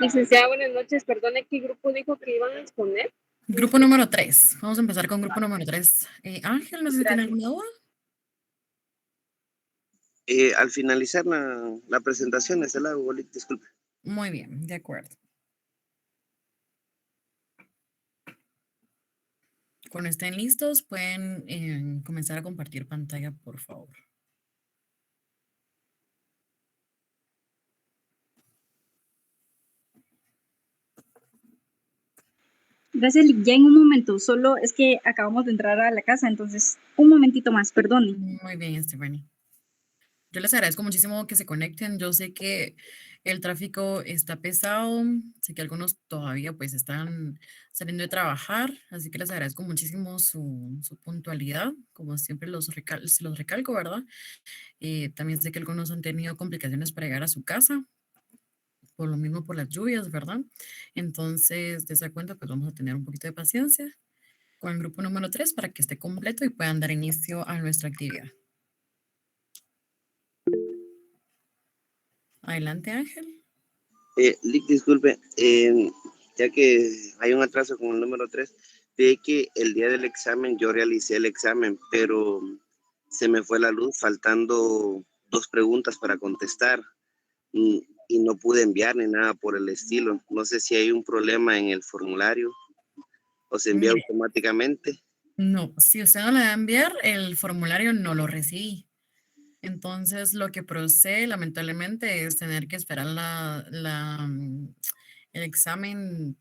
Licenciada, buenas noches. Perdone, ¿qué grupo dijo que iban a exponer? Grupo número 3. Vamos a empezar con grupo número 3. Ángel, no sé si tiene Gracias. alguna duda. Al finalizar la presentación, es el hago, disculpe. Muy bien, de acuerdo. Cuando estén listos, pueden comenzar a compartir pantalla, por favor. Gracias, Lick. Ya en un momento, solo es que acabamos de entrar a la casa, entonces un momentito más, perdone. Muy bien, Stephanie. Yo les agradezco muchísimo que se conecten. Yo sé que el tráfico está pesado, sé que algunos todavía pues están saliendo de trabajar, así que les agradezco muchísimo su puntualidad, como siempre se los recalco, ¿verdad? También sé que algunos han tenido complicaciones para llegar a su casa, por lo mismo por las lluvias, ¿verdad? Entonces, de esa cuenta, pues vamos a tener un poquito de paciencia con el grupo número 3 para que esté completo y puedan dar inicio a nuestra actividad. Adelante, Ángel. Lick, disculpe, ya que hay un atraso con el número 3, ve que el día del examen yo realicé el examen, pero se me fue la luz faltando 2 preguntas para contestar y no pude enviar ni nada por el estilo. No sé si hay un problema en el formulario o se envía Mire, automáticamente. no, si usted no le va a enviar, el formulario no lo recibí. Entonces, lo que procede, lamentablemente, es tener que esperar el examen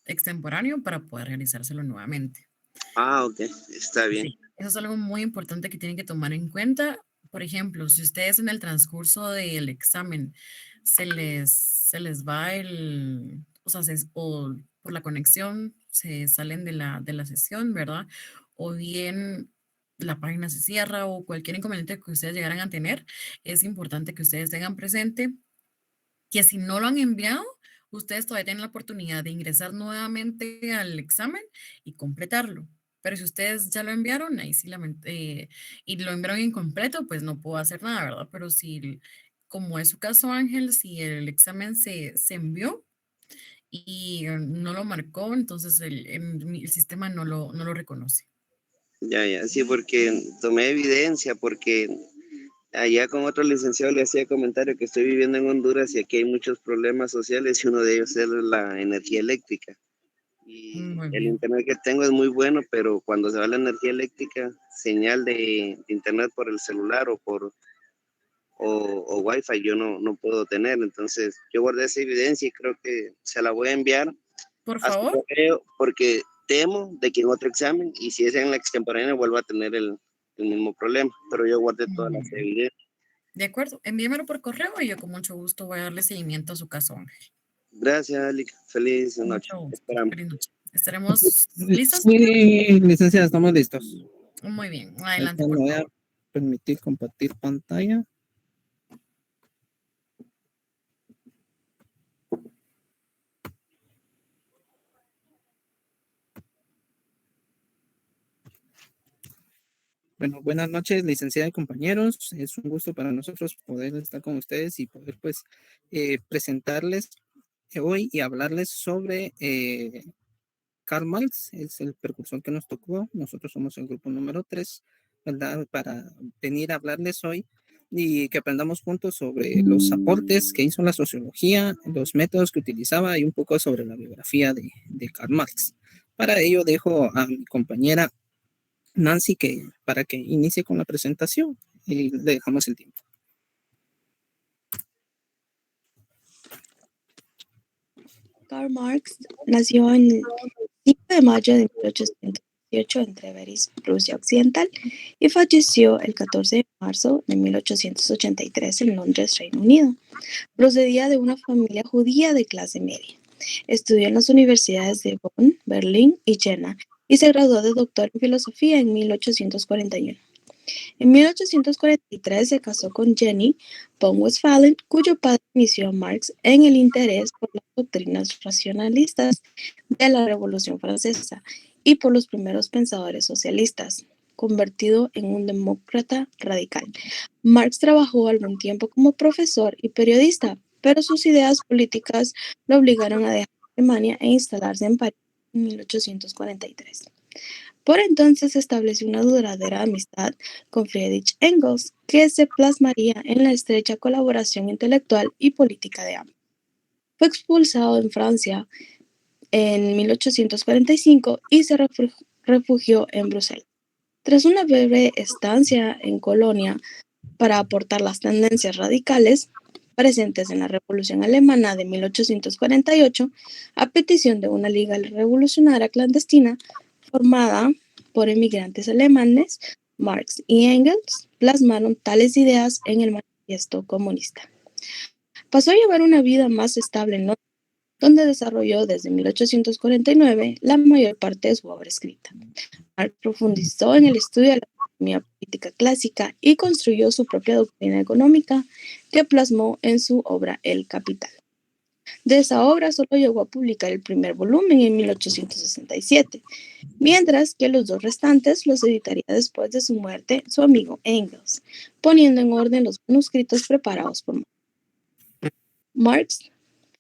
extemporáneo para poder realizárselo nuevamente. Ah, ok, está bien. Sí, eso es algo muy importante que tienen que tomar en cuenta. Por ejemplo, si ustedes en el transcurso del examen se les va o sea, o por la conexión se salen de la sesión, ¿verdad? O bien la página se cierra o cualquier inconveniente que ustedes llegaran a tener, es importante que ustedes tengan presente que si no lo han enviado, ustedes todavía tienen la oportunidad de ingresar nuevamente al examen y completarlo. Pero si ustedes ya lo enviaron, ahí sí y lo enviaron incompleto, pues no puedo hacer nada, ¿verdad? Pero si, como es su caso, Ángel, si el examen se envió y no lo marcó, entonces el sistema no lo reconoce. Ya, sí, porque tomé evidencia, porque allá con otro licenciado le hacía comentario que estoy viviendo en Honduras y aquí hay muchos problemas sociales y uno de ellos es la energía eléctrica. Y Muy el bien. internet que tengo es muy bueno, pero cuando se va la energía eléctrica, señal de internet por el celular o wifi yo no puedo tener. Entonces yo guardé esa evidencia y creo que se la voy a enviar Por a su favor. correo porque temo de que en otro examen y si es en la extemporánea vuelva a tener el mismo problema, pero yo guardé todas las Ujú. evidencias. De acuerdo, envíemelo por correo y yo con mucho gusto voy a darle seguimiento a su caso, Ángel. Gracias, Ali. Feliz Con noche. mucho gusto. Esperamos. Feliz noche. ¿Estaremos listos? Sí, licenciada, estamos listos. Muy bien. Adelante, Ahorita me por voy a favor. permitir compartir pantalla. Bueno, buenas noches, licenciada y compañeros. Es un gusto para nosotros poder estar con ustedes y poder pues presentarles hoy y hablarles sobre Karl Marx. Es el precursor que nos tocó. Nosotros somos el grupo número 3, ¿verdad? Para venir a hablarles hoy y que aprendamos juntos sobre los aportes que hizo la sociología, los métodos que utilizaba y un poco sobre la biografía de Karl Marx. Para ello dejo a mi compañera Nancy para que inicie con la presentación y le dejamos el tiempo. Karl Marx nació el 5 de mayo de 1818 en Treveris, Prusia Occidental, y falleció el 14 de marzo de 1883 en Londres, Reino Unido. Procedía de una familia judía de clase media. Estudió en las universidades de Bonn, Berlín y Jena y se graduó de doctor en filosofía en 1841. En 1843 se casó con Jenny von Westphalen, cuyo padre inició a Marx en el interés por las doctrinas racionalistas de la Revolución Francesa y por los primeros pensadores socialistas, convertido en un demócrata radical. Marx trabajó algún tiempo como profesor y periodista, pero sus ideas políticas lo obligaron a dejar Alemania e instalarse en París en 1843. Por entonces estableció una duradera amistad con Friedrich Engels, que se plasmaría en la estrecha colaboración intelectual y política de ambos. Fue expulsado en Francia en 1845 y se refugió en Bruselas. Tras una breve estancia en Colonia para aportar las tendencias radicales presentes en la Revolución Alemana de 1848, a petición de una liga revolucionaria clandestina formada por emigrantes alemanes, Marx y Engels plasmaron tales ideas en el Manifiesto Comunista. Pasó a llevar una vida más estable en Londres, donde desarrolló desde 1849 la mayor parte de su obra escrita. Marx profundizó en el estudio de la economía política clásica y construyó su propia doctrina económica que plasmó en su obra El Capital. De esa obra solo llegó a publicar el primer volumen en 1867, mientras que los dos restantes los editaría después de su muerte su amigo Engels, poniendo en orden los manuscritos preparados por Marx. Marx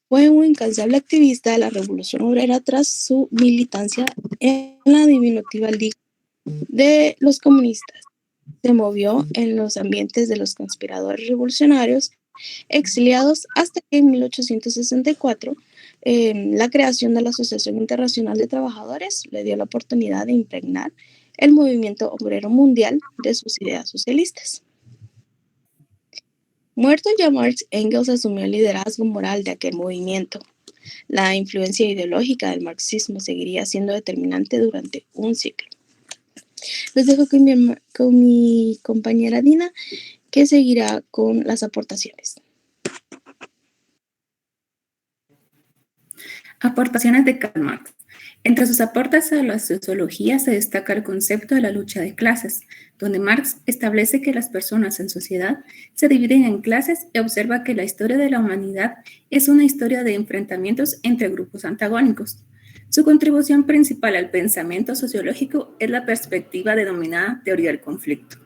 fue un incansable activista de la Revolución Obrera tras su militancia en la diminutiva Liga de los Comunistas. Se movió en los ambientes de los conspiradores revolucionarios exiliados hasta que en 1864 la creación de la Asociación Internacional de Trabajadores le dio la oportunidad de impregnar el movimiento obrero mundial de sus ideas socialistas. Muerto ya Marx, Engels asumió el liderazgo moral de aquel movimiento. La influencia ideológica del marxismo seguiría siendo determinante durante un siglo. Les dejo con mi compañera Dina, que seguirá con las aportaciones. Aportaciones de Karl Marx. Entre sus aportes a la sociología se destaca el concepto de la lucha de clases, donde Marx establece que las personas en sociedad se dividen en clases y observa que la historia de la humanidad es una historia de enfrentamientos entre grupos antagónicos. Su contribución principal al pensamiento sociológico es la perspectiva denominada teoría del conflicto.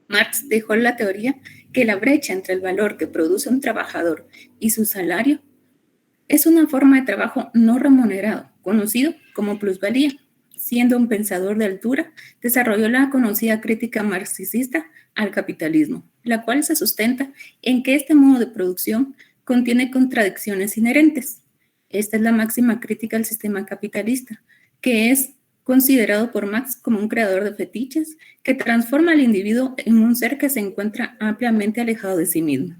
Marx dejó la teoría que la brecha entre el valor que produce un trabajador y su salario es una forma de trabajo no remunerado, conocido como plusvalía. Siendo un pensador de altura, desarrolló la conocida crítica marxista al capitalismo, la cual se sustenta en que este modo de producción contiene contradicciones inherentes. Esta es la máxima crítica al sistema capitalista, que es considerado por Marx como un creador de fetiches que transforma al individuo en un ser que se encuentra ampliamente alejado de sí mismo.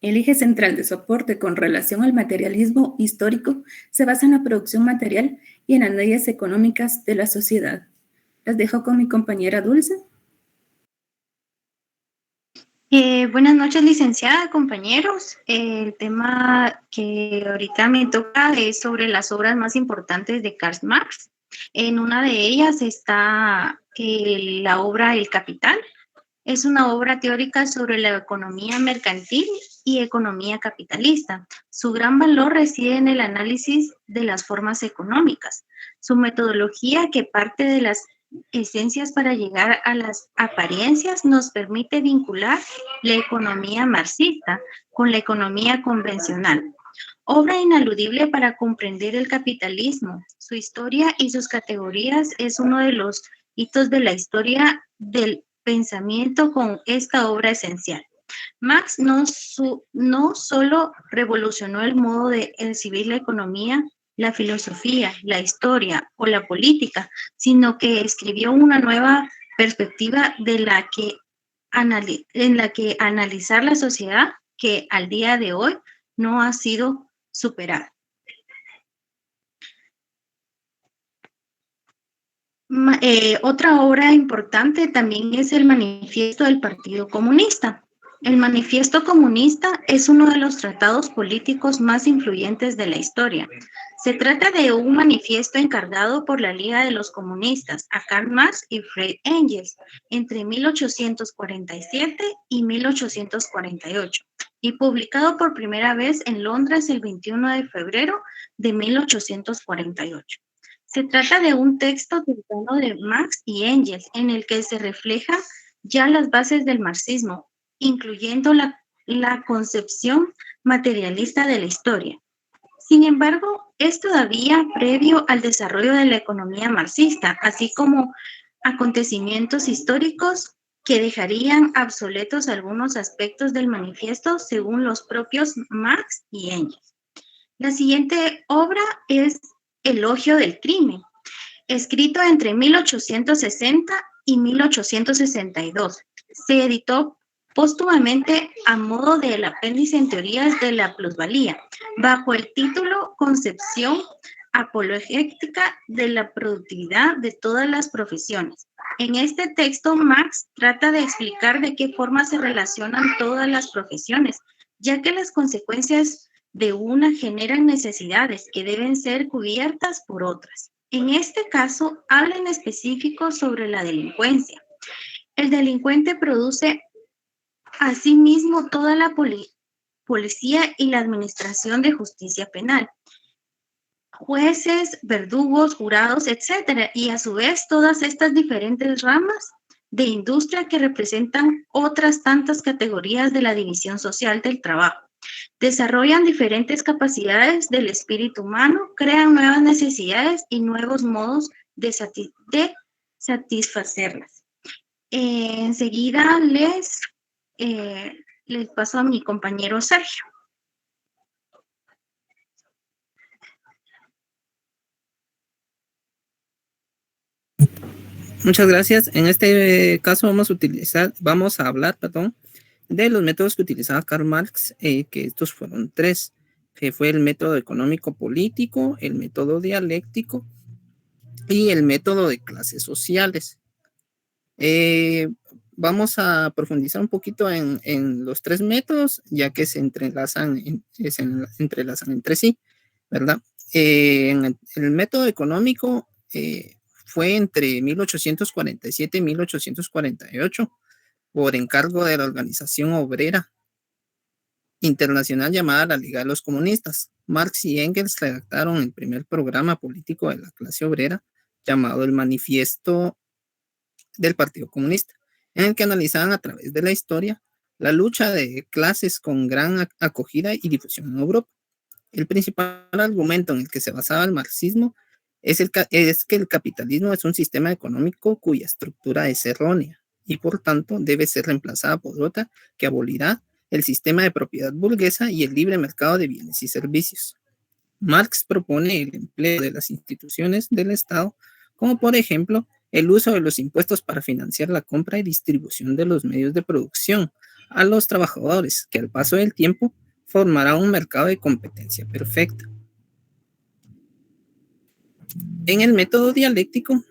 El eje central de su aporte con relación al materialismo histórico se basa en la producción material y en las leyes económicas de la sociedad. Las dejo con mi compañera Dulce. Buenas noches, licenciada, compañeros. El tema que ahorita me toca es sobre las obras más importantes de Karl Marx. En una de ellas está la obra El Capital. Es una obra teórica sobre la economía mercantil y economía capitalista. Su gran valor reside en el análisis de las formas económicas. Su metodología, que parte de las esencias para llegar a las apariencias, nos permite vincular la economía marxista con la economía convencional. Obra inaludible para comprender el capitalismo. Su historia y sus categorías es uno de los hitos de la historia del pensamiento con esta obra esencial. Marx no solo revolucionó el modo de concebir la economía, la filosofía, la historia o la política, sino que escribió una nueva perspectiva en la que analizar la sociedad que al día de hoy no ha sido superada. Otra obra importante también es el Manifiesto del Partido Comunista. El Manifiesto Comunista es uno de los tratados políticos más influyentes de la historia. Se trata de un manifiesto encargado por la Liga de los Comunistas a Karl Marx y Friedrich Engels entre 1847 y 1848 y publicado por primera vez en Londres el 21 de febrero de 1848. Se trata de un texto temprano de Marx y Engels en el que se reflejan ya las bases del marxismo, incluyendo la concepción materialista de la historia. Sin embargo, es todavía previo al desarrollo de la economía marxista, así como acontecimientos históricos que dejarían obsoletos algunos aspectos del manifiesto según los propios Marx y Engels. La siguiente obra es Elogio del crimen, escrito entre 1860 y 1862. Se editó póstumamente a modo del apéndice en teorías de la plusvalía, bajo el título Concepción apologética de la productividad de todas las profesiones. En este texto, Marx trata de explicar de qué forma se relacionan todas las profesiones, ya que las consecuencias de una generan necesidades que deben ser cubiertas por otras. En este caso, habla en específico sobre la delincuencia. El delincuente produce asimismo toda la policía y la administración de justicia penal, jueces, verdugos, jurados, etc. Y a su vez todas estas diferentes ramas de industria que representan otras tantas categorías de la división social del trabajo. Desarrollan diferentes capacidades del espíritu humano, crean nuevas necesidades y nuevos modos de satisfacerlas. Enseguida les paso a mi compañero Sergio. Muchas gracias. En este caso vamos a hablar, de los métodos que utilizaba Karl Marx, que estos fueron 3, que fue el método económico-político, el método dialéctico y el método de clases sociales. Vamos a profundizar un poquito en los 3 métodos, ya que se entrelazan entre sí, ¿verdad? En el método económico fue entre 1847 y 1848, por encargo de la Organización Obrera Internacional llamada la Liga de los Comunistas. Marx y Engels redactaron el primer programa político de la clase obrera, llamado el Manifiesto del Partido Comunista, en el que analizaban a través de la historia la lucha de clases con gran acogida y difusión en Europa. El principal argumento en el que se basaba el marxismo es que el capitalismo es un sistema económico cuya estructura es errónea y por tanto debe ser reemplazada por otra que abolirá el sistema de propiedad burguesa y el libre mercado de bienes y servicios. Marx propone el empleo de las instituciones del Estado, como por ejemplo el uso de los impuestos para financiar la compra y distribución de los medios de producción a los trabajadores, que al paso del tiempo formará un mercado de competencia perfecta. En el método dialéctico,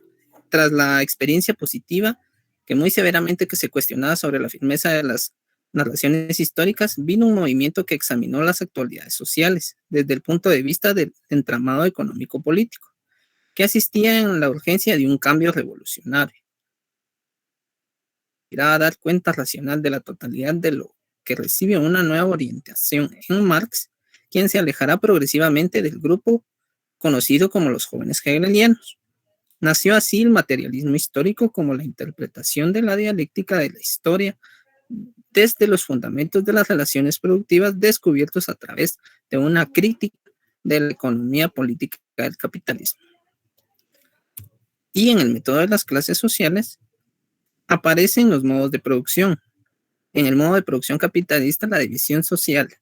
tras la experiencia positiva, que muy severamente se cuestionaba sobre la firmeza de las narraciones históricas, vino un movimiento que examinó las actualidades sociales desde el punto de vista del entramado económico-político, que asistía en la urgencia de un cambio revolucionario. Irá a dar cuenta racional de la totalidad de lo que recibe una nueva orientación en Marx, quien se alejará progresivamente del grupo conocido como los jóvenes hegelianos. Nació así el materialismo histórico como la interpretación de la dialéctica de la historia desde los fundamentos de las relaciones productivas descubiertos a través de una crítica de la economía política del capitalismo. Y en el método de las clases sociales aparecen los modos de producción. En el modo de producción capitalista, la división social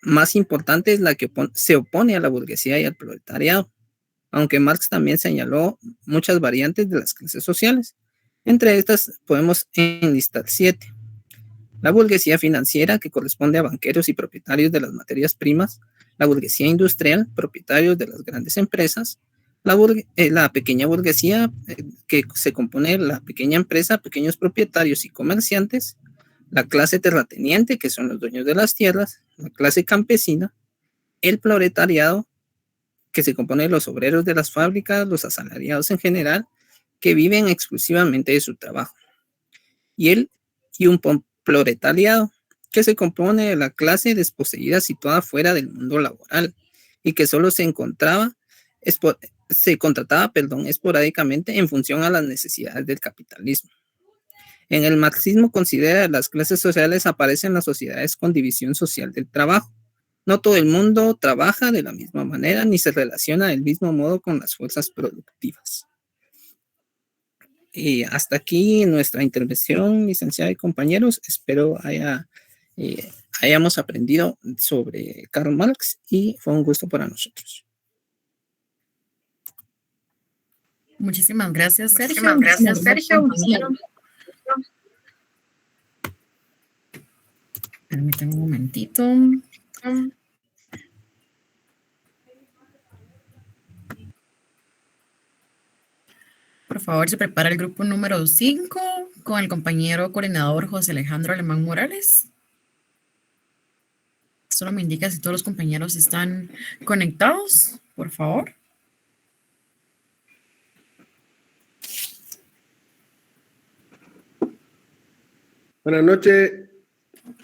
más importante es la que se opone a la burguesía y al proletariado, aunque Marx también señaló muchas variantes de las clases sociales. Entre estas podemos enlistar 7. La burguesía financiera, que corresponde a banqueros y propietarios de las materias primas; la burguesía industrial, propietarios de las grandes empresas; la pequeña burguesía, que se compone de la pequeña empresa, pequeños propietarios y comerciantes; la clase terrateniente, que son los dueños de las tierras; la clase campesina; el proletariado, que se compone de los obreros de las fábricas, los asalariados en general, que viven exclusivamente de su trabajo; y un proletariado, que se compone de la clase desposeída situada fuera del mundo laboral y que solo se contrataba esporádicamente en función a las necesidades del capitalismo. En el marxismo considera que las clases sociales aparecen en las sociedades con división social del trabajo, No todo el mundo trabaja de la misma manera ni se relaciona del mismo modo con las fuerzas productivas. Y hasta aquí nuestra intervención, licenciada y compañeros. Espero hayamos aprendido sobre Karl Marx y fue un gusto para nosotros. Muchísimas gracias, Sergio. Permítanme un momentito. Por favor, se prepara el grupo número 5 con el compañero coordinador José Alejandro Alemán Morales. Solo me indica si todos los compañeros están conectados, por favor. Buenas noches.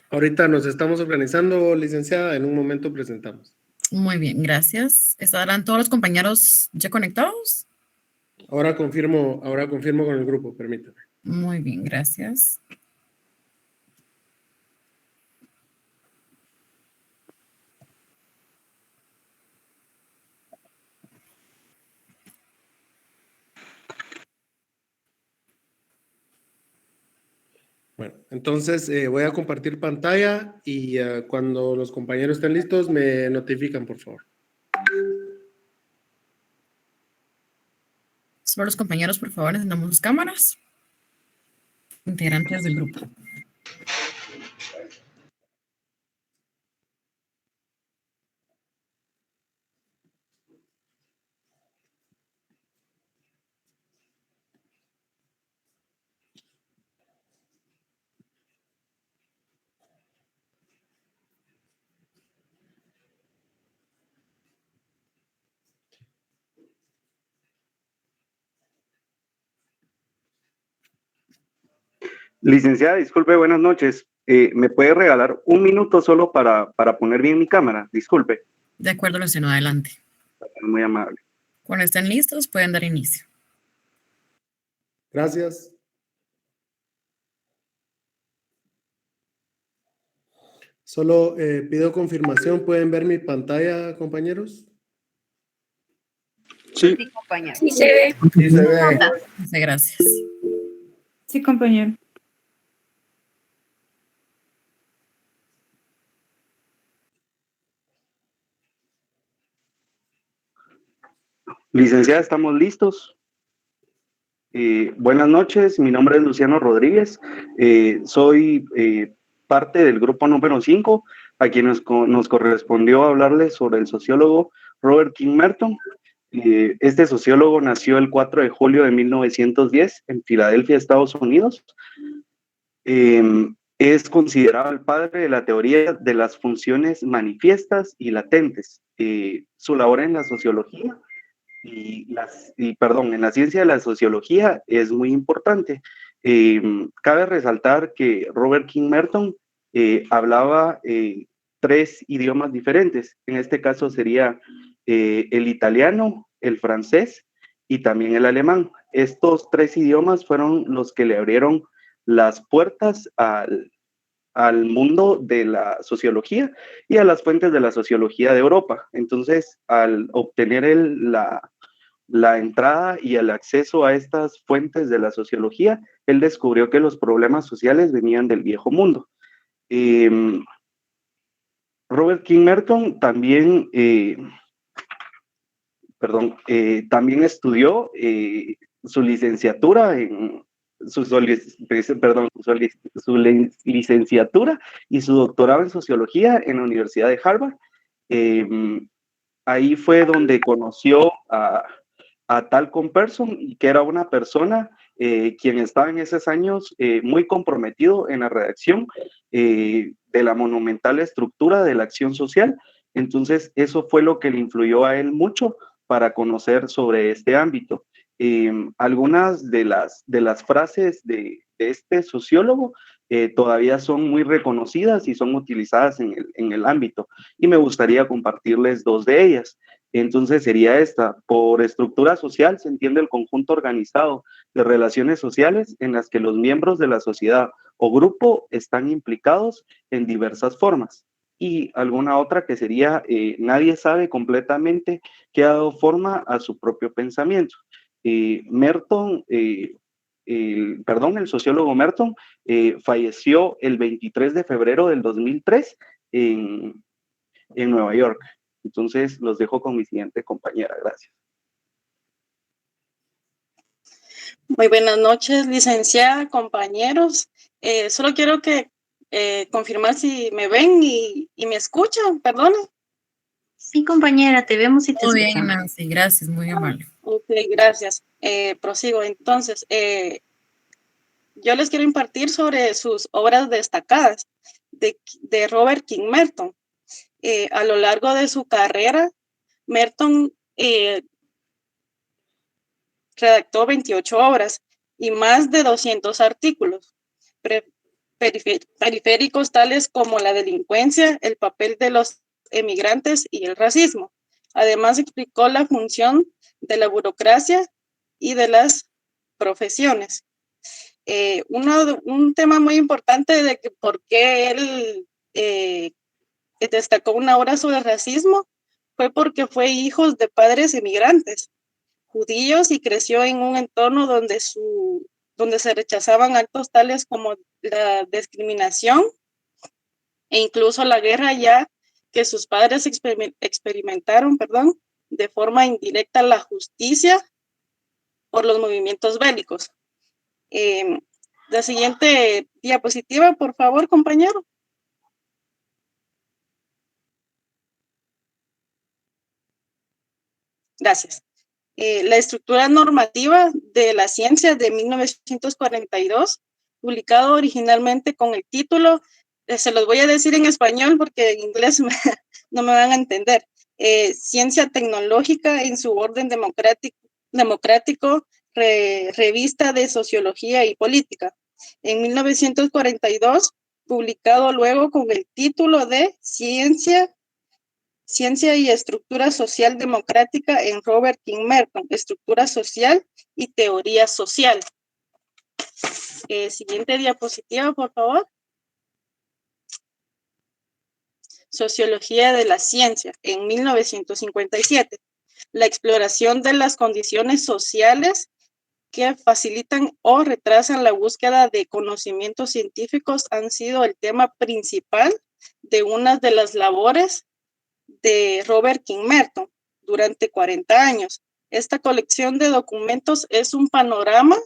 Ahorita nos estamos organizando, licenciada. En un momento presentamos. Muy bien, gracias. ¿Estarán todos los compañeros ya conectados? Ahora confirmo con el grupo, permítame. Muy bien, gracias. Bueno, entonces voy a compartir pantalla y cuando los compañeros estén listos me notifican, por favor. Solo los compañeros, por favor, encendamos sus cámaras. Integrantes del grupo. Licenciada, disculpe, buenas noches. ¿Me puede regalar un minuto solo para poner bien mi cámara? Disculpe. De acuerdo, Luciano, adelante. Muy amable. Cuando estén listos, pueden dar inicio. Gracias. Solo pido confirmación. ¿Pueden ver mi pantalla, compañeros? Sí. Sí, compañero. Sí se ve. Sí, se ve. Muchas gracias. Sí, compañero. Licenciada, ¿estamos listos? Buenas noches, mi nombre es Luciano Rodríguez. Soy parte del grupo número 5, a quien nos correspondió hablarles sobre el sociólogo Robert King Merton. Este sociólogo nació el 4 de julio de 1910 en Filadelfia, Estados Unidos. Es considerado el padre de la teoría de las funciones manifiestas y latentes. Su labor en la sociología en la ciencia de la sociología es muy importante. Cabe resaltar que Robert King Merton hablaba 3 idiomas diferentes. En este caso sería el italiano, el francés y también el alemán. Estos 3 idiomas fueron los que le abrieron las puertas al mundo de la sociología y a las fuentes de la sociología de Europa. Entonces, al obtener la entrada y el acceso a estas fuentes de la sociología, él descubrió que los problemas sociales venían del viejo mundo. Robert King Merton también, también estudió su licenciatura su licenciatura y su doctorado en sociología en la Universidad de Harvard. Ahí fue donde conoció a Talcott Person, que era una persona quien estaba en esos años muy comprometido en la redacción de la monumental estructura de la acción social. Entonces, eso fue lo que le influyó a él mucho para conocer sobre este ámbito. Algunas de las frases de este sociólogo todavía son muy reconocidas y son utilizadas en el ámbito, y me gustaría compartirles 2 de ellas. Entonces sería esta: por estructura social se entiende el conjunto organizado de relaciones sociales en las que los miembros de la sociedad o grupo están implicados en diversas formas. y alguna otra que sería nadie sabe completamente qué ha dado forma a su propio pensamiento. Merton, el sociólogo Merton falleció el 23 de febrero del 2003 en Nueva York. Entonces, los dejo con mi siguiente compañera. Gracias. Muy buenas noches, licenciada, compañeros. Solo quiero confirmar si me ven y me escuchan, perdone. Sí, compañera, te vemos y te Muy bien, escuchamos. Nancy, gracias, muy amable. Ok, gracias. Prosigo. Entonces, yo les quiero impartir sobre sus obras destacadas de Robert King Merton. A lo largo de su carrera, Merton redactó 28 obras y más de 200 artículos periféricos tales como la delincuencia, el papel de los emigrantes y el racismo. Además, explicó la función de la burocracia y de las profesiones. Un tema muy importante de que por qué él destacó una obra sobre el racismo fue porque fue hijo de padres emigrantes judíos y creció en un entorno donde se rechazaban actos tales como la discriminación e incluso la guerra, ya que sus padres experimentaron, de forma indirecta la justicia por los movimientos bélicos. La siguiente diapositiva, por favor, compañero. Gracias. La estructura normativa de la ciencia de 1942, publicado originalmente con el título, se los voy a decir en español porque en inglés no me van a entender, Ciencia Tecnológica en su orden democrático, revista de Sociología y Política. En 1942, publicado luego con el título de Ciencia y Estructura Social Democrática en Robert King Merton, Estructura Social y Teoría Social. Siguiente diapositiva, por favor. Sociología de la Ciencia, en 1957. La exploración de las condiciones sociales que facilitan o retrasan la búsqueda de conocimientos científicos han sido el tema principal de una de las labores de Robert King Merton durante 40 años. Esta colección de documentos es un panorama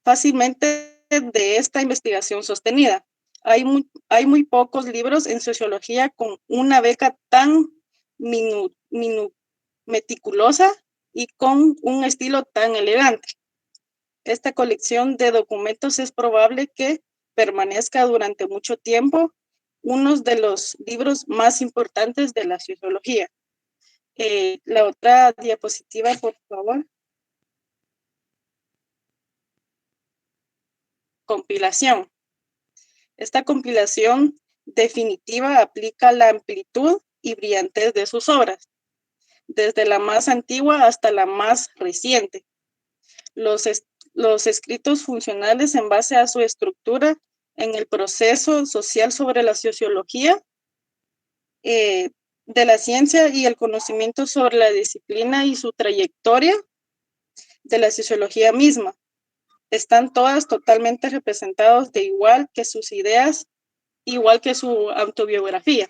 fácilmente de esta investigación sostenida. Hay muy pocos libros en sociología con una beca tan meticulosa y con un estilo tan elegante. Esta colección de documentos es probable que permanezca durante mucho tiempo uno de los libros más importantes de la sociología. La otra diapositiva, por favor. Compilación. Esta compilación definitiva aplica la amplitud y brillantez de sus obras, desde la más antigua hasta la más reciente. Los escritos funcionales en base a su estructura en el proceso social sobre la sociología de la ciencia y el conocimiento sobre la disciplina y su trayectoria de la sociología misma. Están todas totalmente representados de igual que sus ideas, igual que su autobiografía.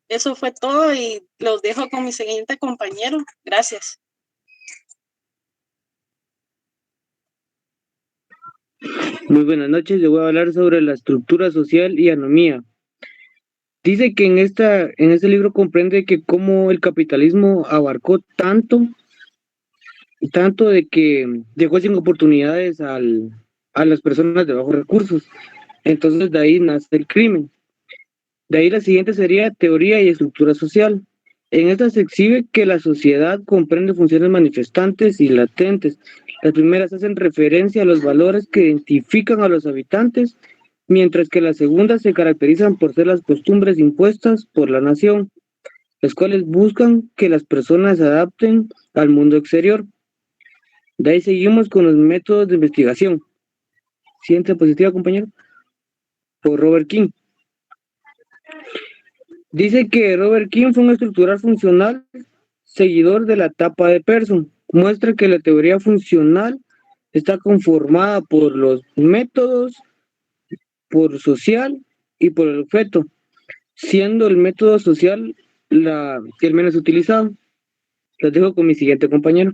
Eso fue todo y los dejo con mi siguiente compañero. Gracias. Muy buenas noches, yo voy a hablar sobre la estructura social y anomía. Dice que en este libro comprende que cómo el capitalismo abarcó tanto de que dejó sin oportunidades a las personas de bajos recursos. Entonces de ahí nace el crimen. De ahí la siguiente sería teoría y estructura social. En esta se exhibe que la sociedad comprende funciones manifestantes y latentes. Las primeras hacen referencia a los valores que identifican a los habitantes, mientras que las segundas se caracterizan por ser las costumbres impuestas por la nación, las cuales buscan que las personas se adapten al mundo exterior. De ahí seguimos con los métodos de investigación. Siguiente diapositiva, compañero. por Robert King. Dice que Robert King fue un estructural funcional seguidor de la etapa de Pearson. Muestra que la teoría funcional está conformada por los métodos, por social y por el objeto, siendo el método social el menos utilizado. Los dejo con mi siguiente compañero.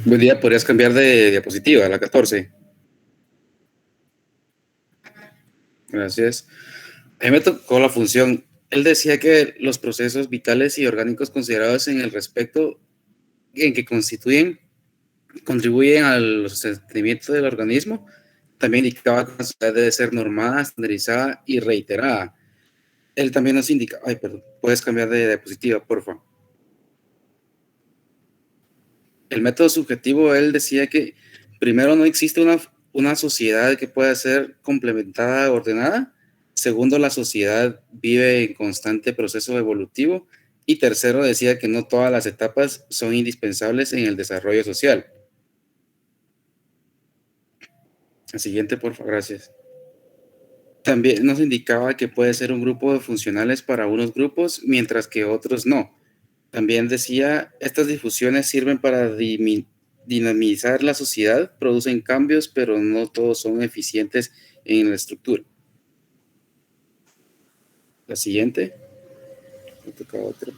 Buen día, podrías cambiar de diapositiva a la 14. Gracias. A mí me tocó la función. Él decía que los procesos vitales y orgánicos considerados en el respecto en que contribuyen al sostenimiento del organismo, también indicaba que la sociedad debe ser normada, estandarizada y reiterada. Él también nos indica, ay, perdón, puedes cambiar de diapositiva, por favor. El método subjetivo, él decía que primero no existe una sociedad que pueda ser complementada, ordenada. Segundo, la sociedad vive en constante proceso evolutivo. Y tercero, decía que no todas las etapas son indispensables en el desarrollo social. La siguiente, por favor, gracias. También nos indicaba que puede ser un grupo de funcionales para unos grupos, mientras que otros no. También decía, estas difusiones sirven para dinamizar la sociedad, producen cambios, pero no todos son eficientes en la estructura. La siguiente. Me toca otra.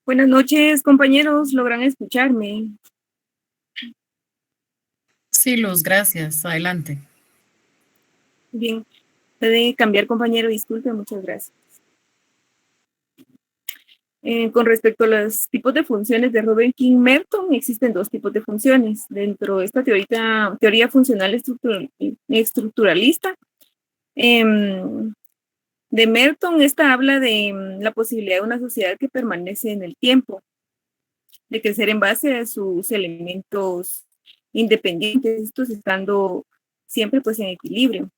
Buenas noches, compañeros. ¿Logran escucharme? Sí, Luz, gracias. Adelante. Bien. Puede cambiar, compañero. Disculpe, muchas gracias. Con respecto a los tipos de funciones de Robert King Merton, existen dos tipos de funciones. Dentro de esta teoría funcional estructuralista, de Merton, esta habla de la posibilidad de una sociedad que permanece en el tiempo, de crecer en base a sus elementos independientes, estos estando siempre pues en equilibrio.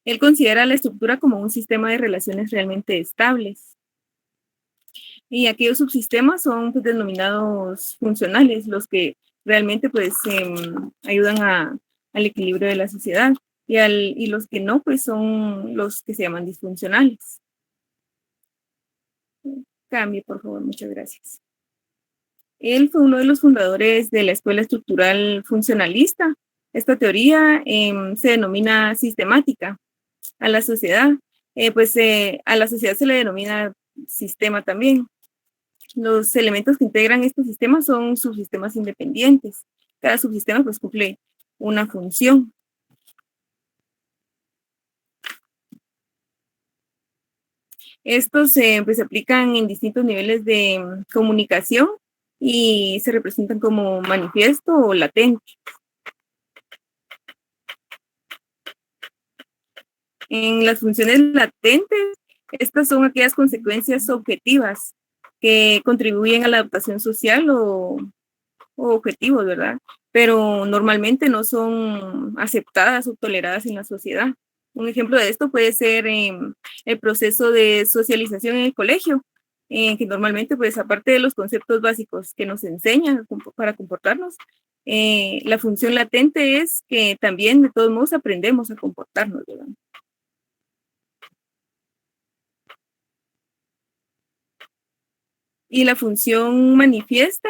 Él considera la estructura como un sistema de relaciones realmente estables. Y aquellos subsistemas son pues, denominados funcionales, los que realmente pues ayudan al equilibrio de la sociedad. Y los que no, pues son los que se llaman disfuncionales. Cambie, por favor, muchas gracias. Él fue uno de los fundadores de la escuela estructural funcionalista. Esta teoría se denomina sistemática a la sociedad. A la sociedad se le denomina sistema también. Los elementos que integran este sistema son subsistemas independientes. Cada subsistema pues cumple una función. Estos pues, se aplican en distintos niveles de comunicación y se representan como manifiesto o latente. En las funciones latentes, estas son aquellas consecuencias objetivas que contribuyen a la adaptación social o objetivos, ¿verdad? Pero normalmente no son aceptadas o toleradas en la sociedad. Un ejemplo de esto puede ser el proceso de socialización en el colegio, que normalmente, pues, aparte de los conceptos básicos que nos enseñan para comportarnos, la función latente es que también, de todos modos, aprendemos a comportarnos, ¿verdad? Y la función manifiesta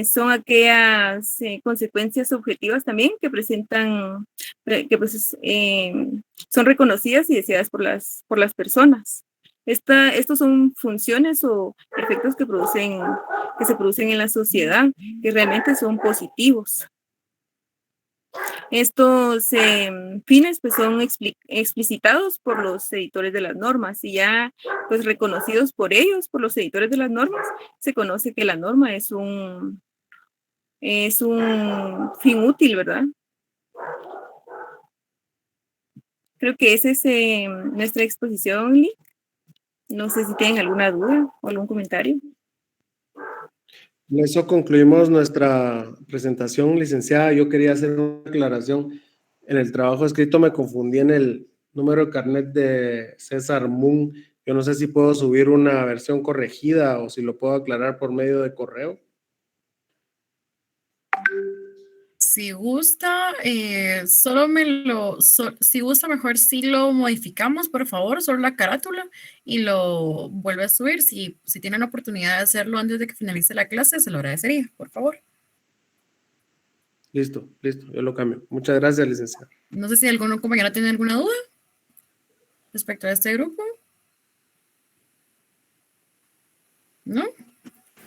son aquellas consecuencias objetivas también que presentan, que pues, son reconocidas y deseadas por las personas. Estos son funciones o efectos que se producen en la sociedad, que realmente son positivos. Estos fines pues, son explicitados por los editores de las normas y ya pues, reconocidos por ellos, por los editores de las normas, se conoce que la norma es un fin útil, ¿verdad? Creo que esa es nuestra exposición, Lee. No sé si tienen alguna duda o algún comentario. Con eso concluimos nuestra presentación, licenciada. Yo quería hacer una aclaración. En el trabajo escrito me confundí en el número de carnet de César Moon. Yo no sé si puedo subir una versión corregida o si lo puedo aclarar por medio de correo. Si gusta, si gusta, mejor si lo modificamos, por favor, solo la carátula y lo vuelve a subir. Si tienen la oportunidad de hacerlo antes de que finalice la clase, se lo agradecería, por favor. Listo, yo lo cambio. Muchas gracias, licenciada. No sé si algún compañero tiene alguna duda respecto a este grupo. ¿No?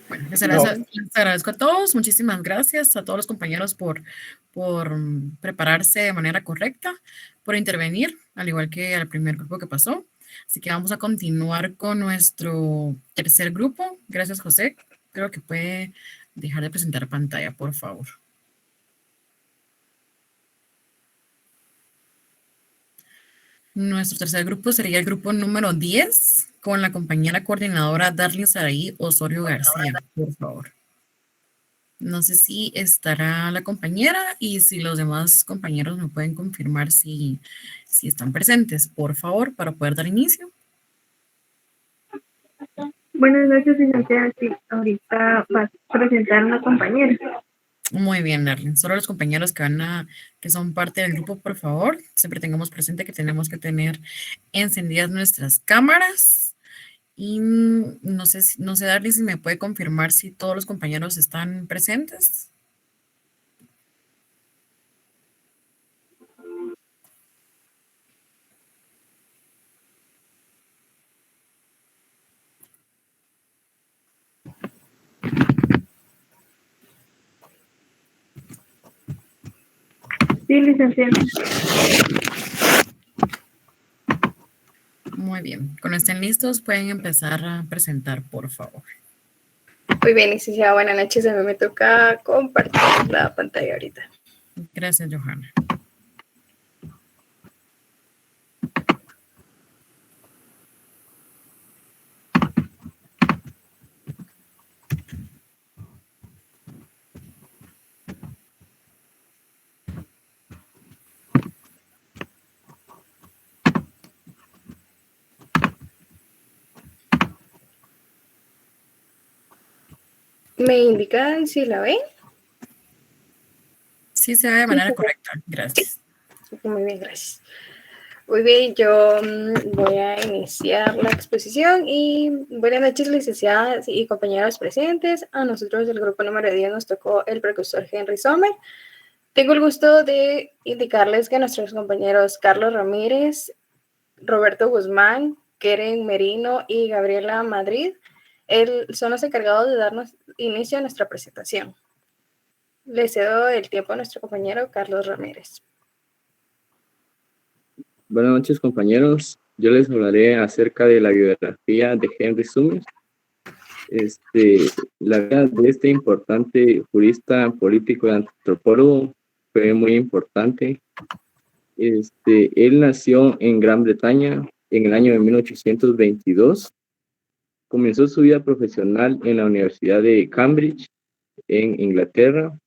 Bueno, les agradezco a todos. Muchísimas gracias a todos los compañeros por prepararse de manera correcta, por intervenir, al igual que al primer grupo que pasó. Así que vamos a continuar con nuestro tercer grupo. Gracias, José. Creo que puede dejar de presentar pantalla, por favor. Nuestro tercer grupo sería el grupo número 10, con la compañera coordinadora Darlene Saraí Osorio García, por favor. No sé si estará la compañera y si los demás compañeros me pueden confirmar si están presentes, por favor, para poder dar inicio. Buenas noches, licenciada. Sí, ahorita va a presentar una compañera. Muy bien, Darlene. Solo los compañeros que son parte del grupo, por favor, siempre tengamos presente que tenemos que tener encendidas nuestras cámaras. Y no sé, Darlene, si me puede confirmar si todos los compañeros están presentes. Sí, licenciada. Muy bien. Cuando estén listos, pueden empezar a presentar, por favor. Muy bien, licenciada. Buenas noches. A mí me toca compartir la pantalla ahorita. Gracias, Johanna. ¿Me indican si la ven? Sí, se ve de manera correcta. Gracias. Muy bien, gracias. Muy bien, yo voy a iniciar la exposición y buenas noches, licenciadas y compañeros presentes. A nosotros del grupo número 10 nos tocó el precursor Henry Sommer. Tengo el gusto de indicarles que nuestros compañeros Carlos Ramírez, Roberto Guzmán, Keren Merino y Gabriela Madrid son los encargados de darnos inicio a nuestra presentación. Le cedo el tiempo a nuestro compañero Carlos Ramírez. Buenas noches, compañeros. Yo les hablaré acerca de la biografía de Henry Sommer. La vida de este importante jurista, político y antropólogo fue muy importante. Él nació en Gran Bretaña en el año de 1822. Comenzó su vida profesional en la Universidad de Cambridge, en Inglaterra,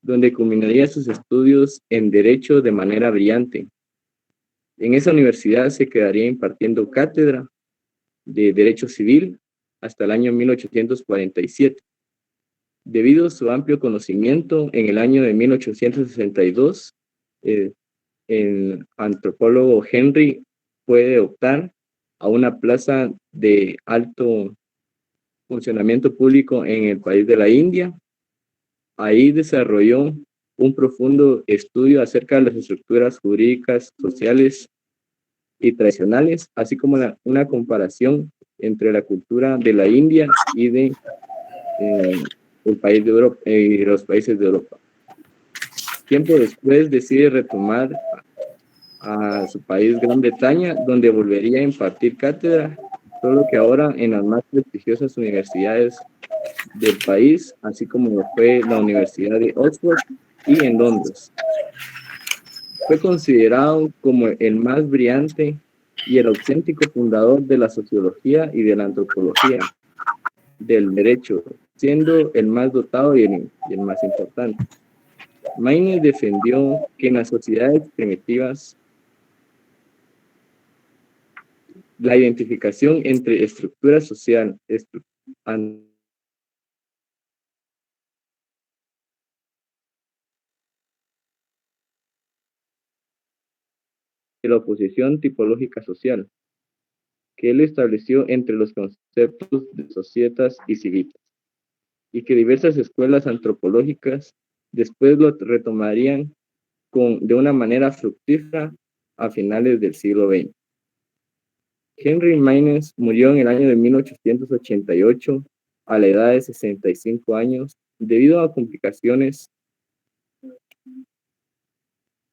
donde culminaría sus estudios en Derecho de manera brillante. En esa universidad se quedaría impartiendo cátedra de Derecho Civil hasta el año 1847. Debido a su amplio conocimiento, en el año de 1862, el antropólogo Henry puede optar a una plaza de alto funcionamiento público en el país de la India. Ahí desarrolló un profundo estudio acerca de las estructuras jurídicas, sociales y tradicionales, así como una comparación entre la cultura de la India y de el país de Europa, los países de Europa. Tiempo después decide retomar a su país, Gran Bretaña, donde volvería a impartir cátedra, solo que ahora en las más prestigiosas universidades del país, así como fue la Universidad de Oxford y en Londres. Fue considerado como el más brillante y el auténtico fundador de la sociología y de la antropología, del derecho, siendo el más dotado y el más importante. Maine defendió que en las sociedades primitivas la identificación entre estructura social, de la oposición tipológica social, que él estableció entre los conceptos de societas y civitas, y que diversas escuelas antropológicas después lo retomarían de una manera fructífera a finales del siglo XX. Henry Maines murió en el año de 1888 a la edad de 65 años debido a complicaciones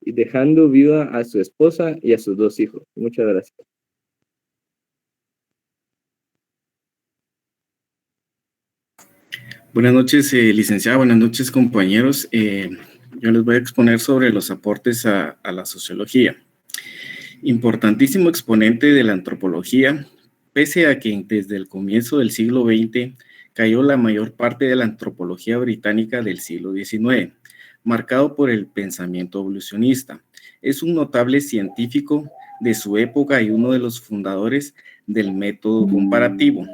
y dejando viuda a su esposa y a sus 2 hijos. Muchas gracias. Buenas noches, licenciada. Buenas noches, compañeros. Yo les voy a exponer sobre los aportes a la sociología. Importantísimo exponente de la antropología, pese a que desde el comienzo del siglo XX cayó la mayor parte de la antropología británica del siglo XIX, marcado por el pensamiento evolucionista. Es un notable científico de su época y uno de los fundadores del método comparativo.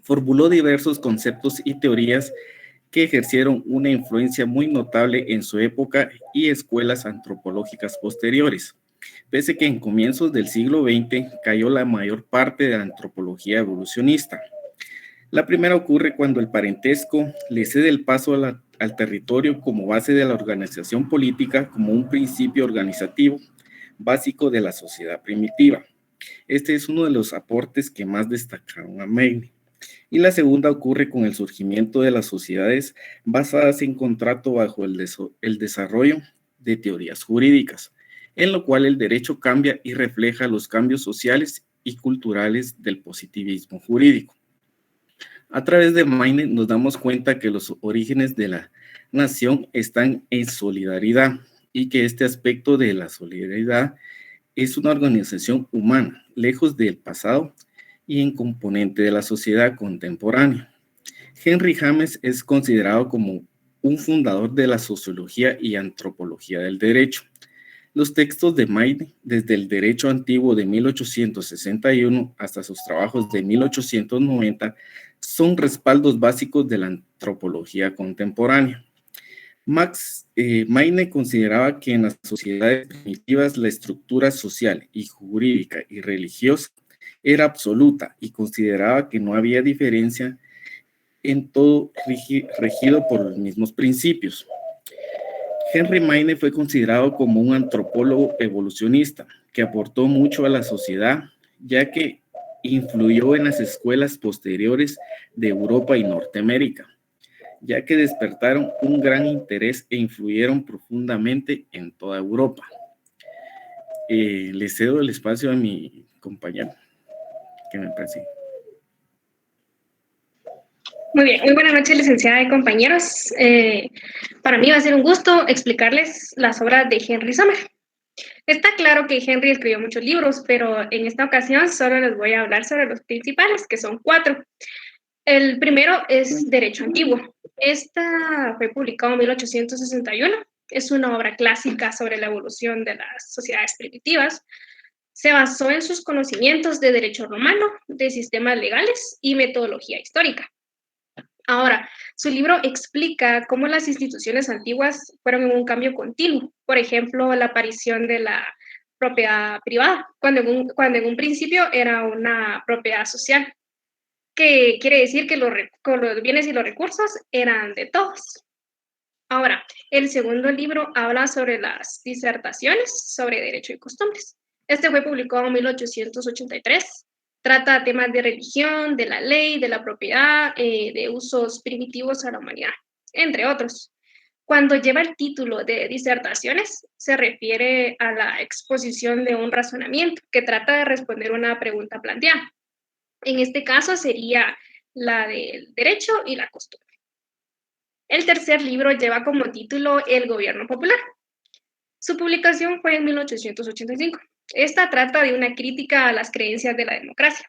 Formuló diversos conceptos y teorías que ejercieron una influencia muy notable en su época y escuelas antropológicas posteriores. Pese a que en comienzos del siglo XX cayó la mayor parte de la antropología evolucionista. La primera ocurre cuando el parentesco le cede el paso al territorio como base de la organización política, como un principio organizativo básico de la sociedad primitiva. Este es uno de los aportes que más destacaron a Maine. Y la segunda ocurre con el surgimiento de las sociedades basadas en contrato bajo el desarrollo de teorías jurídicas, en lo cual el derecho cambia y refleja los cambios sociales y culturales del positivismo jurídico. A través de Maine nos damos cuenta que los orígenes de la nación están en solidaridad y que este aspecto de la solidaridad es una organización humana, lejos del pasado y en componente de la sociedad contemporánea. Henry James es considerado como un fundador de la sociología y antropología del derecho. Los textos de Maine, desde el derecho antiguo de 1861 hasta sus trabajos de 1890, son respaldos básicos de la antropología contemporánea. Maine consideraba que en las sociedades primitivas la estructura social y jurídica y religiosa era absoluta y consideraba que no había diferencia en todo regido por los mismos principios. Henry Maine fue considerado como un antropólogo evolucionista que aportó mucho a la sociedad, ya que influyó en las escuelas posteriores de Europa y Norteamérica, ya que despertaron un gran interés e influyeron profundamente en toda Europa. Le cedo el espacio a mi compañero, que me parece. Muy bien, muy buenas noches, licenciada y compañeros. Para mí va a ser un gusto explicarles las obras de Henry Sommer. Está claro que Henry escribió muchos libros, pero en esta ocasión solo les voy a hablar sobre los principales, que son 4. El primero es Derecho Antiguo. Esta fue publicado en 1861. Es una obra clásica sobre la evolución de las sociedades primitivas. Se basó en sus conocimientos de derecho romano, de sistemas legales y metodología histórica. Ahora, su libro explica cómo las instituciones antiguas fueron en un cambio continuo. Por ejemplo, la aparición de la propiedad privada, cuando en un principio era una propiedad social, que quiere decir que los bienes y los recursos eran de todos. Ahora, el segundo libro habla sobre las disertaciones sobre derecho y costumbres. Este fue publicado en 1883. Trata temas de religión, de la ley, de la propiedad, de usos primitivos a la humanidad, entre otros. Cuando lleva el título de disertaciones, se refiere a la exposición de un razonamiento que trata de responder una pregunta planteada. En este caso sería la del derecho y la costumbre. El tercer libro lleva como título El gobierno popular. Su publicación fue en 1885. Esta trata de una crítica a las creencias de la democracia.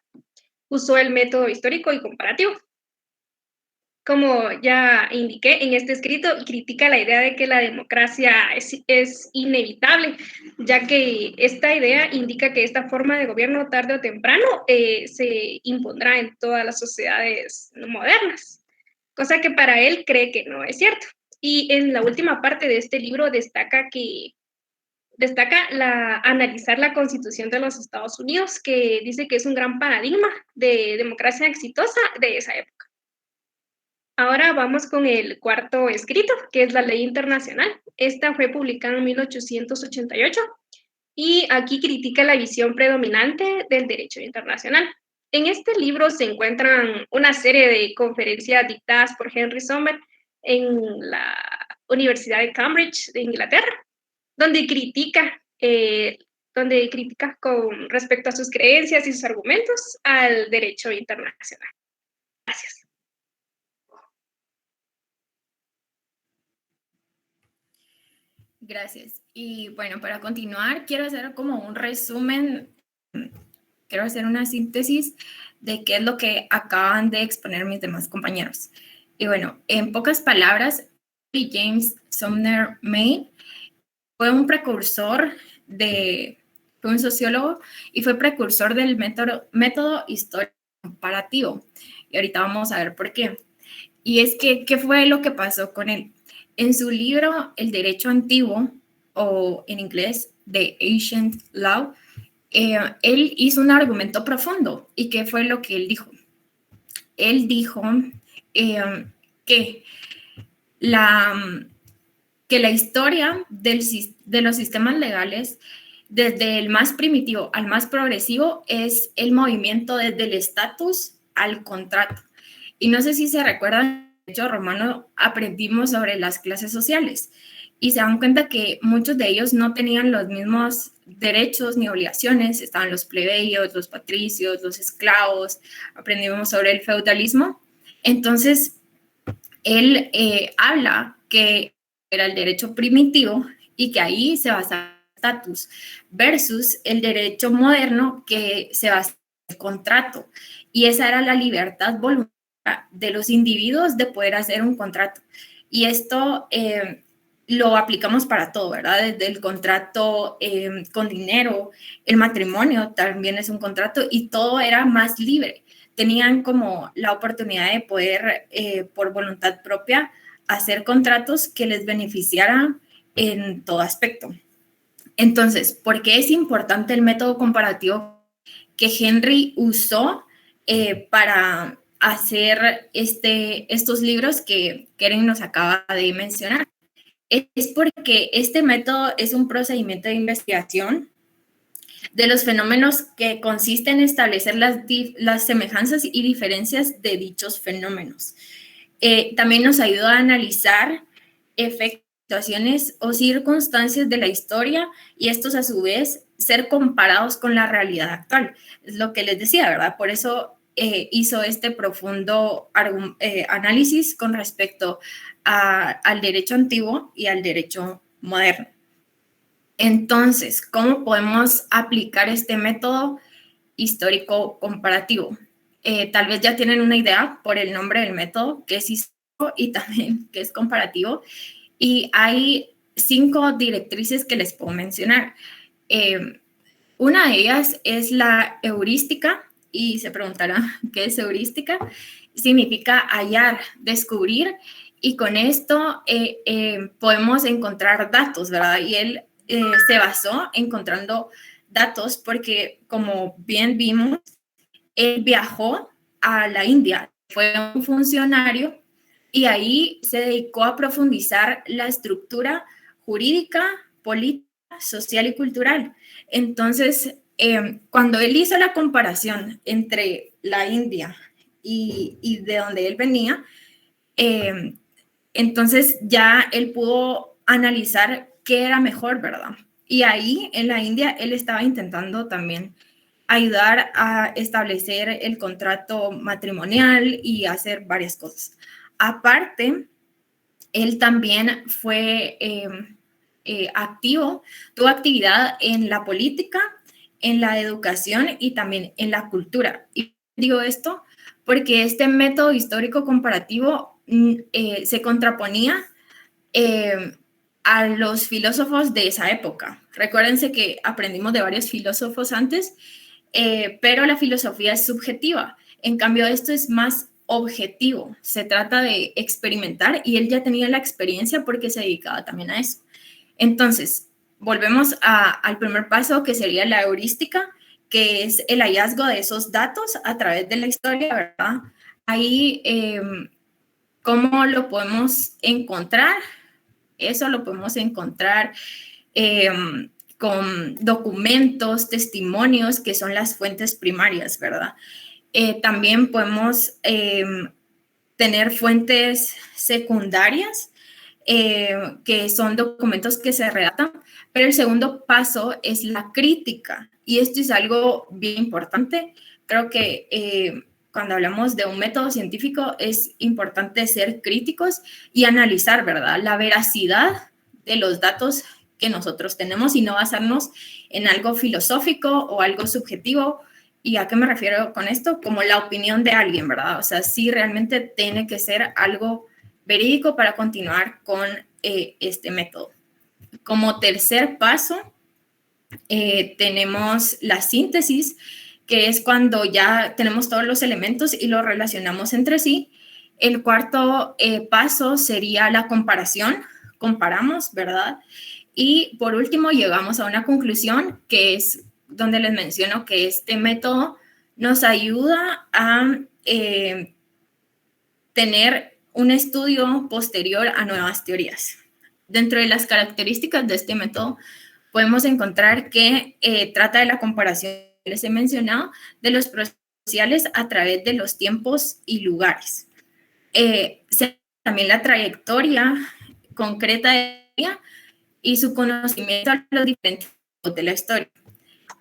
Usó el método histórico y comparativo. Como ya indiqué en este escrito, critica la idea de que la democracia es inevitable, ya que esta idea indica que esta forma de gobierno tarde o temprano se impondrá en todas las sociedades modernas, cosa que para él cree que no es cierto. Y en la última parte de este libro destaca analizar la Constitución de los Estados Unidos, que dice que es un gran paradigma de democracia exitosa de esa época. Ahora vamos con el cuarto escrito, que es la Ley Internacional. Esta fue publicada en 1888 y aquí critica la visión predominante del derecho internacional. En este libro se encuentran una serie de conferencias dictadas por Henry Sommer en la Universidad de Cambridge de Inglaterra, donde critica con respecto a sus creencias y sus argumentos al derecho internacional. Gracias. Gracias. Y bueno, para continuar, quiero hacer como un resumen, quiero hacer una síntesis de qué es lo que acaban de exponer mis demás compañeros. Y bueno, en pocas palabras, James Sumner May fue un precursor fue un sociólogo y fue precursor del método histórico comparativo. Y ahorita vamos a ver por qué. Y es que, ¿qué fue lo que pasó con él? En su libro El Derecho Antiguo, o en inglés The Ancient Law, él hizo un argumento profundo. ¿Y qué fue lo que él dijo? Él dijo que la historia de los sistemas legales, desde el más primitivo al más progresivo, es el movimiento desde el estatus al contrato. Y no sé si se recuerdan, derecho romano aprendimos sobre las clases sociales y se dan cuenta que muchos de ellos no tenían los mismos derechos ni obligaciones. Estaban los plebeyos, los patricios, los esclavos, aprendimos sobre el feudalismo. Entonces, él habla que era el derecho primitivo y que ahí se basaba el estatus versus el derecho moderno que se basa en el contrato, y esa era la libertad voluntaria de los individuos de poder hacer un contrato. Y esto lo aplicamos para todo, ¿verdad? Desde el contrato con dinero, el matrimonio también es un contrato, y todo era más libre. Tenían como la oportunidad de poder, por voluntad propia, hacer contratos que les beneficiaran en todo aspecto. Entonces, ¿por qué es importante el método comparativo que Henry usó para hacer estos libros que Keren nos acaba de mencionar? Es porque este método es un procedimiento de investigación de los fenómenos que consiste en establecer las semejanzas y diferencias de dichos fenómenos. También nos ayuda a analizar efectos, situaciones o circunstancias de la historia, y estos a su vez ser comparados con la realidad actual. Es lo que les decía, ¿verdad? Por eso hizo este profundo análisis con respecto al derecho antiguo y al derecho moderno. Entonces, ¿cómo podemos aplicar este método histórico comparativo? Tal vez ya tienen una idea por el nombre del método, que es histórico y también que es comparativo, y hay 5 directrices que les puedo mencionar. Una de ellas es la heurística, y se preguntará, ¿qué es heurística? Significa hallar, descubrir, y con esto podemos encontrar datos, ¿verdad? Y él se basó encontrando datos porque, como bien vimos, él viajó a la India, fue un funcionario, y ahí se dedicó a profundizar la estructura jurídica, política, social y cultural. Entonces, cuando él hizo la comparación entre la India y de donde él venía, entonces ya él pudo analizar qué era mejor, ¿verdad? Y ahí, en la India, él estaba intentando también ayudar a establecer el contrato matrimonial y hacer varias cosas. Aparte, él también fue activo, tuvo actividad en la política, en la educación y también en la cultura. Y digo esto porque este método histórico comparativo se contraponía a los filósofos de esa época. Recuérdense que aprendimos de varios filósofos antes, pero la filosofía es subjetiva. En cambio, esto es más objetivo. Se trata de experimentar y él ya tenía la experiencia porque se dedicaba también a eso. Entonces, volvemos al primer paso, que sería la heurística, que es el hallazgo de esos datos a través de la historia, ¿verdad? Ahí, ¿cómo lo podemos encontrar? Eso lo podemos encontrar con documentos, testimonios, que son las fuentes primarias, ¿verdad? También podemos tener fuentes secundarias, que son documentos que se redactan, pero el segundo paso es la crítica, y esto es algo bien importante. Creo que cuando hablamos de un método científico es importante ser críticos y analizar, ¿verdad?, la veracidad de los datos que nosotros tenemos y no basarnos en algo filosófico o algo subjetivo. ¿Y a qué me refiero con esto? Como la opinión de alguien, ¿verdad? O sea, sí realmente tiene que ser algo verídico para continuar con este método. Como tercer paso, tenemos la síntesis, que es cuando ya tenemos todos los elementos y los relacionamos entre sí. El cuarto paso sería la comparación. Comparamos, ¿verdad? Y por último, llegamos a una conclusión, que es donde les menciono que este método nos ayuda a tener un estudio posterior a nuevas teorías. Dentro de las características de este método, podemos encontrar que trata de la comparación, les he mencionado, de los procesos sociales a través de los tiempos y lugares. También la trayectoria concreta de ella y su conocimiento a los diferentes tipos de la historia.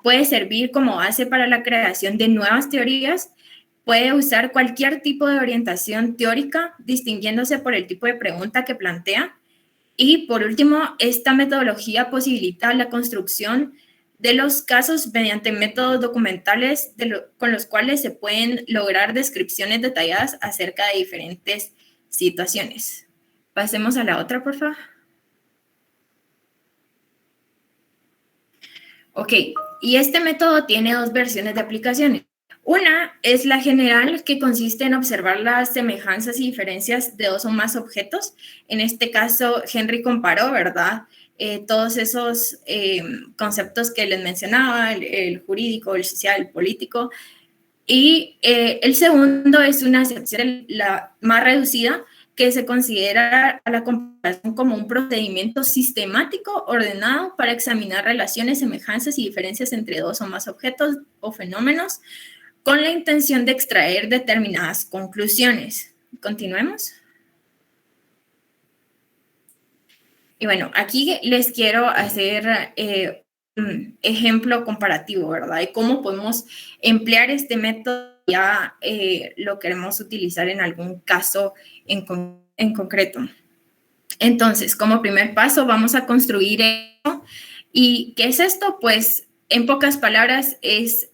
Puede servir como base para la creación de nuevas teorías. Puede usar cualquier tipo de orientación teórica, distinguiéndose por el tipo de pregunta que plantea. Y por último, esta metodología posibilita la construcción de los casos mediante métodos documentales con los cuales se pueden lograr descripciones detalladas acerca de diferentes situaciones. Pasemos a la otra, por favor. Ok, y este método tiene dos versiones de aplicaciones. Una es la general, que consiste en observar las semejanzas y diferencias de dos o más objetos. En este caso, Henry comparó, ¿verdad?, todos esos conceptos que les mencionaba, el jurídico, el social, el político. Y el segundo es una acepción, la más reducida, que se considera a la comparación como un procedimiento sistemático ordenado para examinar relaciones, semejanzas y diferencias entre dos o más objetos o fenómenos con la intención de extraer determinadas conclusiones. Continuemos. Y bueno, aquí les quiero hacer un ejemplo comparativo, ¿verdad? De cómo podemos emplear este método, ya lo queremos utilizar en algún caso en concreto. Entonces, como primer paso, vamos a construir esto. ¿Y qué es esto? Pues, en pocas palabras, es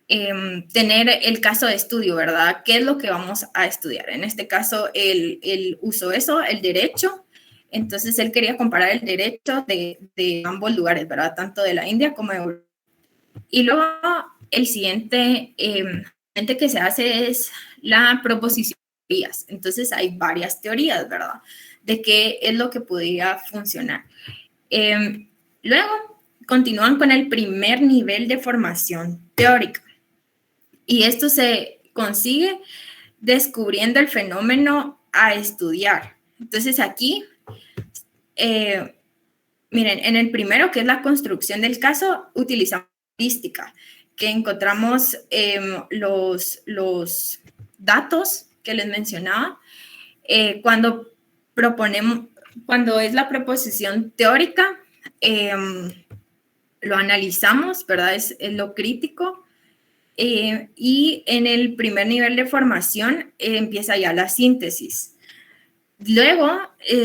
tener el caso de estudio, ¿verdad? ¿Qué es lo que vamos a estudiar? En este caso, él usó eso, el derecho. Entonces, él quería comparar el derecho de ambos lugares, ¿verdad? Tanto de la India como de Europa. Y luego, el siguiente que se hace es la proposición de teorías. Entonces, hay varias teorías, ¿verdad?, de qué es lo que podría funcionar. Luego, continúan con el primer nivel de formación teórica. Y esto se consigue descubriendo el fenómeno a estudiar. Entonces, aquí, miren, en el primero, que es la construcción del caso, utilizamos estadística, que encontramos los datos que les mencionaba. Cuando es la proposición teórica, lo analizamos, ¿verdad? Es lo crítico. Y en el primer nivel de formación empieza ya la síntesis. Luego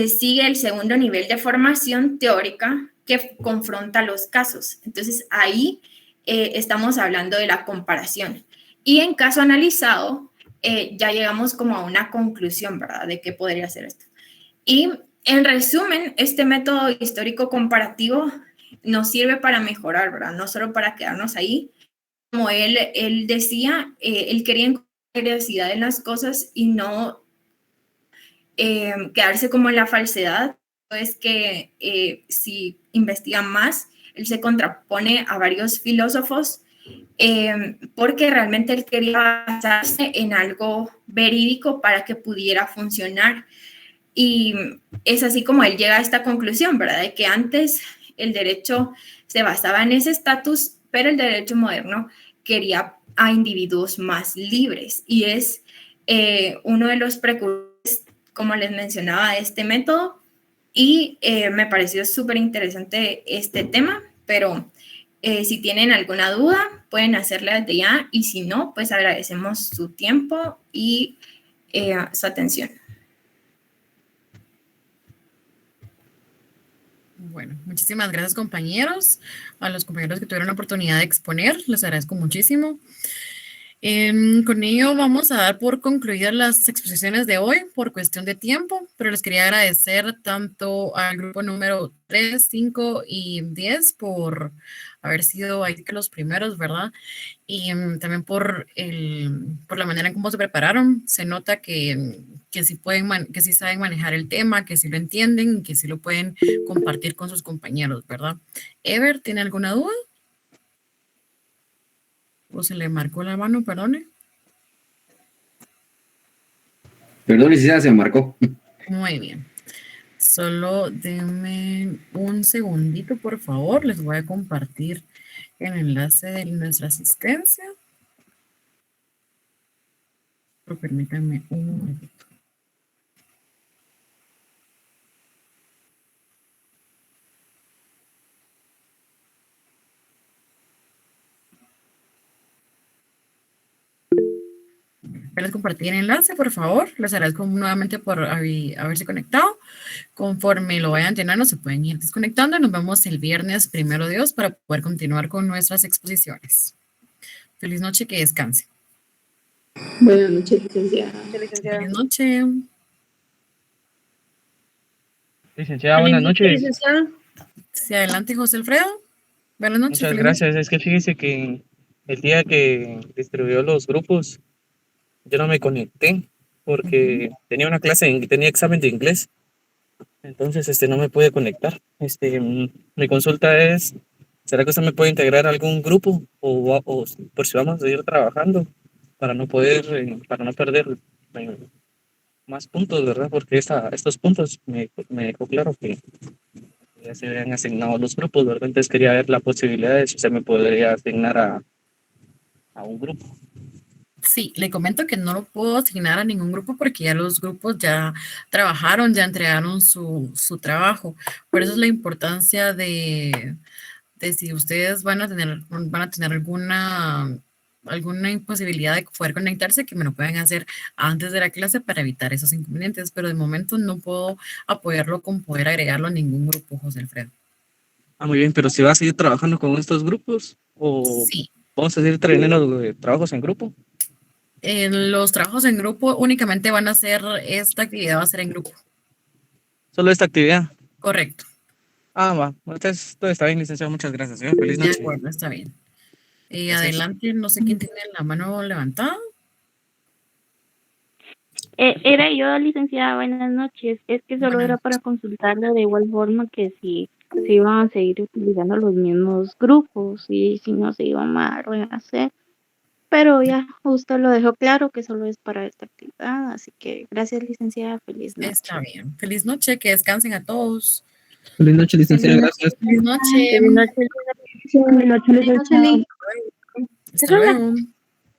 sigue el segundo nivel de formación teórica, que confronta los casos. Entonces, ahí estamos hablando de la comparación. Y en caso analizado, ya llegamos como a una conclusión, ¿verdad? De qué podría ser esto. Y en resumen, este método histórico comparativo nos sirve para mejorar, ¿verdad? No solo para quedarnos ahí. Como él decía, él quería encontrar veracidad en las cosas y no quedarse como en la falsedad. Es que si investigan más, él se contrapone a varios filósofos porque realmente él quería basarse en algo verídico para que pudiera funcionar. Y es así como él llega a esta conclusión, ¿verdad? De que antes el derecho se basaba en ese estatus, pero el derecho moderno quería a individuos más libres. Y es uno de los precursores, como les mencionaba, de este método. Y me pareció súper interesante este tema, pero si tienen alguna duda, pueden hacerla desde ya. Y si no, pues agradecemos su tiempo y su atención. Bueno, muchísimas gracias, compañeros. A los compañeros que tuvieron la oportunidad de exponer, les agradezco muchísimo. Con ello vamos a dar por concluidas las exposiciones de hoy por cuestión de tiempo, pero les quería agradecer tanto al grupo número 3, 5 y 10 por haber sido ahí que los primeros, ¿verdad? Y también por la manera en cómo se prepararon. Se nota que sí que sí saben manejar el tema, que sí lo entienden y que sí lo pueden compartir con sus compañeros, ¿verdad? Ever, ¿tiene alguna duda? ¿O se le marcó la mano, perdone? Perdón, licenciada, se me marcó. Muy bien. Solo denme un segundito, por favor. Les voy a compartir el enlace de nuestra asistencia. Pero permítanme un momentito. Les compartí el enlace, por favor. Les agradezco nuevamente por haberse conectado. Conforme lo vayan llenando, se pueden ir desconectando. Nos vemos el viernes, primero Dios, para poder continuar con nuestras exposiciones. Feliz noche, que descanse. Buenas noches, licenciada. Feliz noche. Licenciada, buenas noches. Sí, adelante, José Alfredo. Buenas noches. Muchas gracias. Es que fíjese que el día que distribuyó los grupos, yo no me conecté porque tenía tenía examen de inglés. Entonces, no me pude conectar. Mi consulta es, ¿será que usted me puede integrar a algún grupo o por si vamos a seguir trabajando para no perder más puntos, ¿verdad? Porque estos puntos me dejó claro que ya se habían asignado los grupos, ¿verdad? Entonces quería ver la posibilidad de si usted me podría asignar a un grupo. Sí, le comento que no lo puedo asignar a ningún grupo porque ya los grupos ya trabajaron, ya entregaron su trabajo. Por eso es la importancia de si ustedes van a tener alguna imposibilidad de poder conectarse, que me lo puedan hacer antes de la clase para evitar esos inconvenientes. Pero de momento no puedo apoyarlo con poder agregarlo a ningún grupo, José Alfredo. Muy bien, pero ¿si va a seguir trabajando con estos grupos o sí, vamos a seguir trayendo trabajos en grupo? Los trabajos en grupo únicamente van a ser, esta actividad va a ser en grupo. ¿Solo esta actividad? Correcto. Va. Entonces, todo está bien, licenciado. Muchas gracias. Feliz noche. De acuerdo, está bien. Adelante, no sé quién tiene la mano levantada. Era yo, licenciada. Buenas noches. Es que solo era para consultarle de igual forma que si se iban a seguir utilizando los mismos grupos y si no se iban a rehacer. Pero ya usted lo dejó claro que solo es para esta actividad, así que gracias, licenciada, feliz noche. Está bien, feliz noche, que descansen a todos. Feliz noche, licenciada, gracias. Feliz noche. Feliz noche, licenciada. Hasta luego.